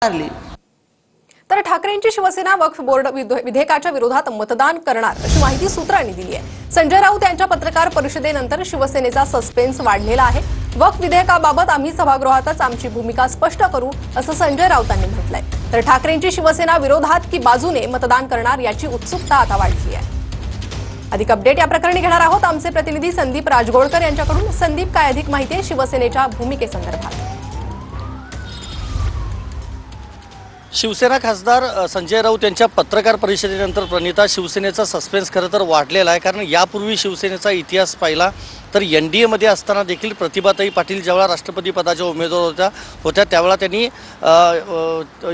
तर ठाकरेंची शिवसेना वक्फ बोर्ड विधेयकाच्या विरोधात मतदान करणार अशी माहिती सूत्रांनी दिली आहे। संजय राऊत यांच्या पत्रकार परिषदेनंतर शिवसेनेचा सस्पेन्स वाढलेला आहे। वक्फ विधेयकाबाबत आम्ही सभागृहातच आमची भूमिका स्पष्ट करू असं संजय राऊतांनी म्हटलंय। तर ठाकरेंची शिवसेना विरोधात की बाजूने मतदान करणार याची उत्सुकता आता वाढली आहे। अधिक अपडेट या प्रकरणी घेणार आहोत आमचे प्रतिनिधी संदीप राजगोळकर यांच्याकडून। संदीप, काय अधिक माहिती आहे शिवसेनेच्या भूमिकेसंदर्भात? शिवसेना खासदार संजय राऊत यांच्या पत्रकार परिषदेनंतर प्रणिता शिवसेनेचा सस्पेन्स खरं तर वाढलेला आहे। कारण यापूर्वी शिवसेनेचा इतिहास पाहिला तर एनडीए मध्ये असताना देखील प्रतिभाताई पाटील जेव्हा राष्ट्रपती पदाच्या उमेदवार होत्या त्यावेळेला त्यांनी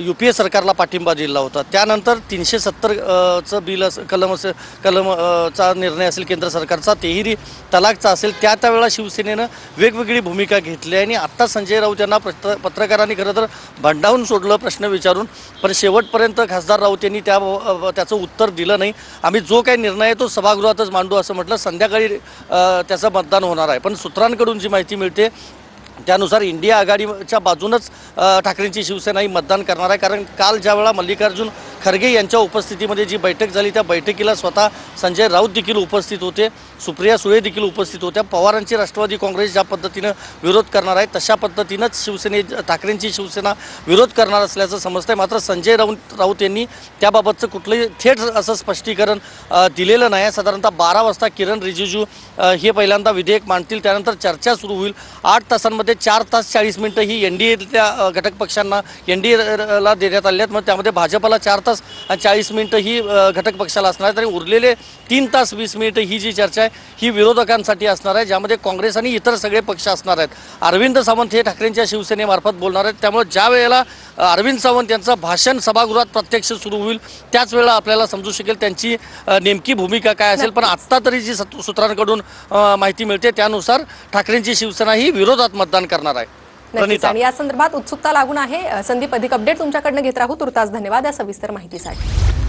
यूपीए सरकारला पाठिंबा दिला होता। त्यानंतर 370चं बिल कलमचा निर्णय असेल केंद्र सरकारचा, तिहेरी तलाकचा असेल, त्यावेळेला शिवसेनेनं वेगवेगळी भूमिका घेतली आणि आता संजय राऊत यांना पत्रकारांनी खरं तर भांडावून सोडलं प्रश्न विचारून, पण शेवटपर्यंत खासदार राऊत यांनी त्याचं उत्तर दिलं नाही। आम्ही जो काही निर्णय आहे तो सभागृहातच मांडू असं म्हटलं। संध्याकाळी त्याचं मतदान होणार आहे, पण सूत्रांकडून जी माहिती मिळते त्यानुसार इंडिया आघाडीच्या बाजूनच ठाकरेंची शिवसेना ही मतदान करणार आहे। कारण काल ज्यावेळेला मल्लिकार्जुन खरगे यांच्या उपस्थितीमध्ये जी बैठक झाली त्या बैठकीला स्वतः संजय राऊत देखील उपस्थित होते, सुप्रिया सुळे देखील उपस्थित होत्या। पवारांची राष्ट्रवादी काँग्रेस ज्या पद्धतीनं विरोध करणार आहे तशा पद्धतीनंच ठाकरेंची शिवसेना विरोध करणार असल्याचं समजतंय। मात्र संजय राऊत यांनी त्याबाबतचं कुठलंही थेट असं स्पष्टीकरण दिलेलं नाही। साधारणतः 12 वाजता किरण रिजिजू हे पहिल्यांदा विधेयक मांडतील, त्यानंतर चर्चा सुरू होईल। 8 तासांमध्ये 4 तास 40 मिनिटं ही एनडीएच्या घटक पक्षांना एनडीएला देण्यात आली आहेत। मग त्यामध्ये भाजपला 4 तास आणि 40 मिनिटं ही घटक पक्षाला असणार आहे, तरी उरलेले 3 तास 20 मिनिटं ही जी चर्चा आहे ही विरोधकांसाठी असणार आहे, ज्यामध्ये काँग्रेस आणि इतर सगळे पक्ष असणार आहेत। अरविंद सावंत हे ठाकरेंच्या शिवसेनेमार्फत बोलणार आहेत, त्यामुळे ज्या वेळेला अरविंद सावंत यांचं भाषण सभागृहात प्रत्यक्ष सुरू होईल त्याच वेळेला आपल्याला समजू शकेल त्यांची नेमकी भूमिका काय असेल। पण आत्ता तरी जी सूत्रांकडून माहिती मिळते त्यानुसार ठाकरेंची शिवसेना ही विरोधात मतदान करणार आहे। आणि या संदर्भात उत्सुकता लागून आहे। संदीप, अधिक अपडेट तुमच्याकडनं घेत राहू। तुर्तास धन्यवाद या सविस्तर माहितीसाठी।